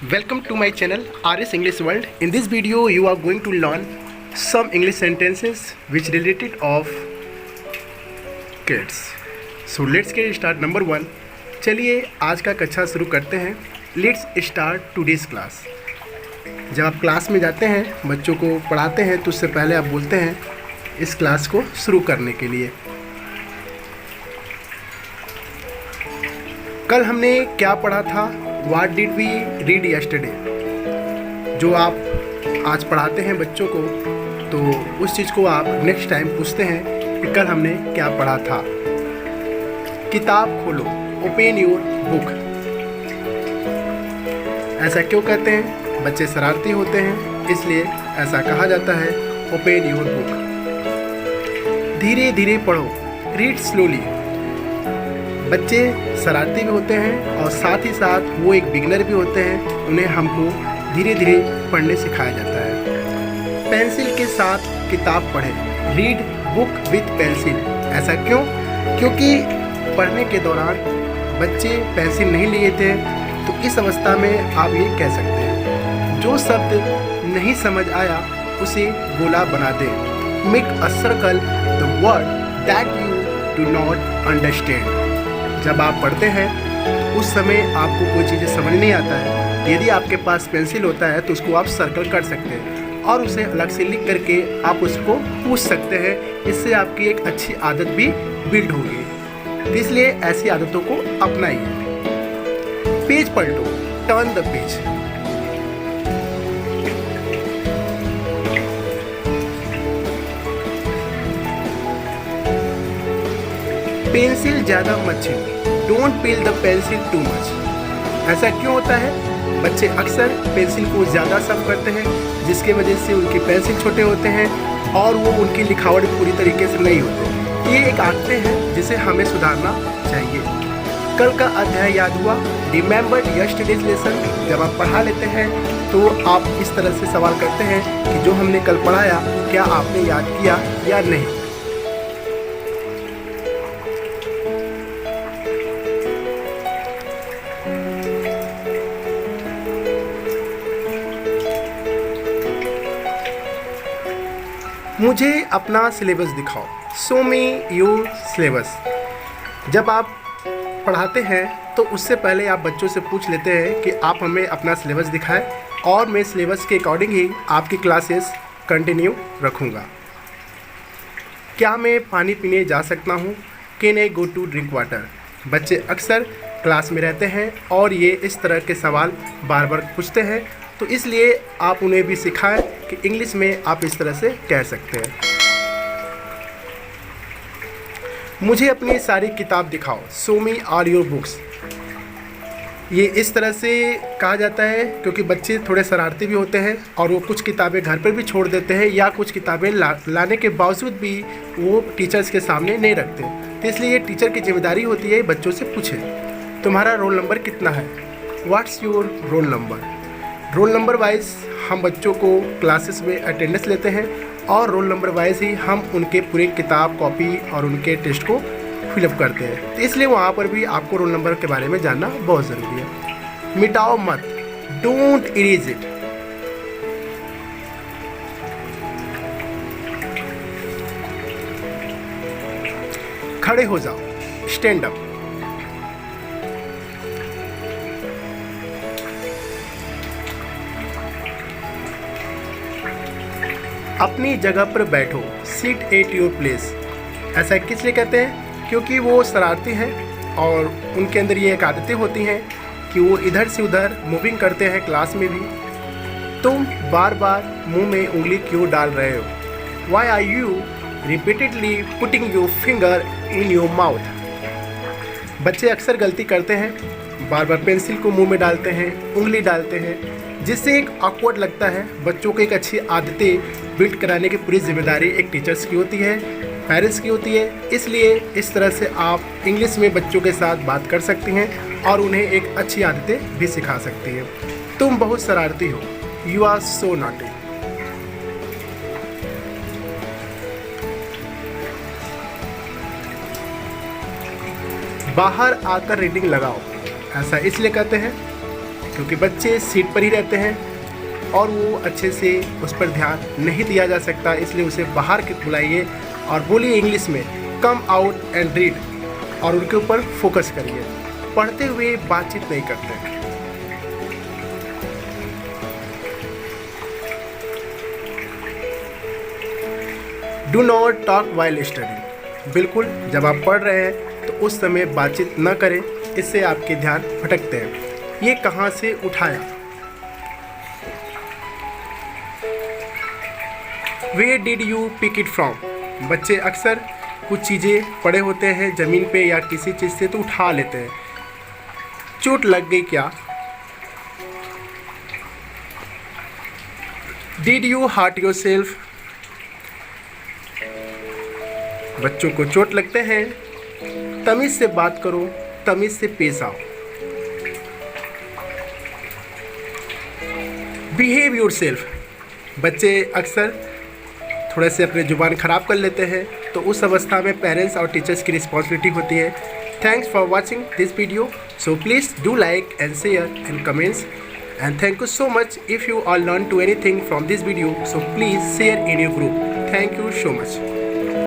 Welcome to my channel RS English World. In this video you are going to learn some English sentences which related of kids. So let's get start. Number 1. चलिए आज का कक्षा शुरू करते हैं. Let's start today's class. जब आप class में जाते हैं, बच्चों को पढ़ाते हैं, तो उससे पहले आप बोलते हैं इस क्लास को शुरू करने के लिए. कल हमने क्या पढ़ा था? What did we read yesterday? जो आप आज पढ़ाते हैं बच्चों को, तो उस चीज़ को आप नेक्स्ट टाइम पूछते हैं कि कल हमने क्या पढ़ा था. किताब खोलो, ओपन योर बुक. ऐसा क्यों कहते हैं? बच्चे शरारती होते हैं, इसलिए ऐसा कहा जाता है ओपन योर बुक. धीरे धीरे पढ़ो, रीड स्लोली. बच्चे शरारती भी होते हैं और साथ ही साथ वो एक बिगनर भी होते हैं, उन्हें हमको धीरे धीरे पढ़ने सिखाया जाता है. पेंसिल के साथ किताब पढ़ें, रीड बुक विथ पेंसिल. ऐसा क्यों? क्योंकि पढ़ने के दौरान बच्चे पेंसिल नहीं लिए थे, तो इस अवस्था में आप ये कह सकते हैं जो शब्द नहीं समझ आया उसे गोला बना दें. Make a circle the word that you do not understand. जब आप पढ़ते हैं उस समय आपको कोई चीज़ें समझ नहीं आता है, यदि आपके पास पेंसिल होता है तो उसको आप सर्कल कर सकते हैं और उसे अलग से लिख करके आप उसको पूछ सकते हैं. इससे आपकी एक अच्छी आदत भी बिल्ड होगी. तो इसलिए ऐसी आदतों को अपनाइए. पेज पलटो, टर्न द पेज. पेंसिल ज़्यादा मत छीलो, don't peel the pencil too much. ऐसा क्यों होता है? बच्चे अक्सर पेंसिल को ज़्यादा सर्व करते हैं, जिसके वजह से उनके पेंसिल छोटे होते हैं और वो उनकी लिखावट पूरी तरीके से नहीं होते. ये एक आदतें हैं जिसे हमें सुधारना चाहिए. कल का अध्याय याद हुआ? Remembered yesterday's lesson. जब आप पढ़ा लेते हैं तो आप इस तरह से सवाल करते हैं कि जो हमने कल पढ़ाया क्या आपने याद किया या नहीं. मुझे अपना सिलेबस दिखाओ. Show me your syllabus. जब आप पढ़ाते हैं तो उससे पहले आप बच्चों से पूछ लेते हैं कि आप हमें अपना सिलेबस दिखाएं और मैं सिलेबस के अकॉर्डिंग ही आपकी क्लासेस कंटिन्यू रखूँगा. क्या मैं पानी पीने जा सकता हूँ? Can I go to drink water. बच्चे अक्सर क्लास में रहते हैं और ये इस तरह के सवाल बार बार पूछते हैं, तो इसलिए आप उन्हें भी सिखाएं कि इंग्लिश में आप इस तरह से कह सकते हैं. मुझे अपनी सारी किताब दिखाओ. Show me all your books. ये इस तरह से कहा जाता है क्योंकि बच्चे थोड़े शरारती भी होते हैं और वो कुछ किताबें घर पर भी छोड़ देते हैं या कुछ किताबें लाने के बावजूद भी वो टीचर्स के सामने नहीं रखते. तो इसलिए टीचर की जिम्मेदारी होती है बच्चों से पूछें तुम्हारा रोल नंबर कितना है. What's your roll number. Roll number wise हम बच्चों को क्लासेस में अटेंडेंस लेते हैं और रोल नंबर वाइज ही हम उनके पूरे किताब कॉपी और उनके टेस्ट को फिलअप करते हैं. तो इसलिए वहाँ पर भी आपको रोल नंबर के बारे में जानना बहुत ज़रूरी है. मिटाओ मत, डोंट इरेज इट. खड़े हो जाओ, स्टैंड अप. अपनी जगह पर बैठो, सीट एट योर प्लेस. ऐसा किस लिए कहते हैं? क्योंकि वो शरारती हैं और उनके अंदर ये एक आदतें होती हैं कि वो इधर से उधर मूविंग करते हैं क्लास में भी. तुम बार बार मुंह में उंगली क्यों डाल रहे हो? Why are you repeatedly putting your finger in your mouth. बच्चे अक्सर गलती करते हैं, बार बार पेंसिल को मुंह में डालते हैं, उंगली डालते हैं, जिससे एक ऑकवर्ड लगता है. बच्चों को एक अच्छी आदतें बिल्ड कराने की पूरी जिम्मेदारी एक टीचर्स की होती है, पेरेंट्स की होती है. इसलिए इस तरह से आप इंग्लिश में बच्चों के साथ बात कर सकती हैं और उन्हें एक अच्छी आदतें भी सिखा सकती हैं. तुम बहुत शरारती हो. You are so naughty. बाहर आकर रीडिंग लगाओ. ऐसा इसलिए कहते हैं क्योंकि बच्चे सीट पर ही रहते हैं और वो अच्छे से उस पर ध्यान नहीं दिया जा सकता, इसलिए उसे बाहर बुलाइए और बोलिए इंग्लिश में कम आउट एंड रीड और उनके ऊपर फोकस करिए। पढ़ते हुए बातचीत नहीं करते। Do not talk while study. बिल्कुल जब आप पढ़ रहे हैं तो उस समय बातचीत न करें, इससे आपके ध्यान भटकते हैं। ये कहाँ से उठाया? Where did you pick it from? बच्चे अक्सर कुछ चीज़ें पड़े होते हैं ज़मीन पे या किसी चीज़ से तो उठा लेते हैं। चोट लग गई क्या? Did you hurt yourself? बच्चों को चोट लगते हैं। तमीज़ से बात करो, तमीज़ से पेश आओ। Behave yourself. बच्चे अक्सर थोड़े से अपने ज़ुबान ख़राब कर लेते हैं, तो उस अवस्था में पेरेंट्स और टीचर्स की रिस्पॉन्सिबिलिटी होती है। Thanks for watching this video, so please do like and share and comments, and thank you so much. If you all learn to anything from this video, so please share in your group. Thank you so much.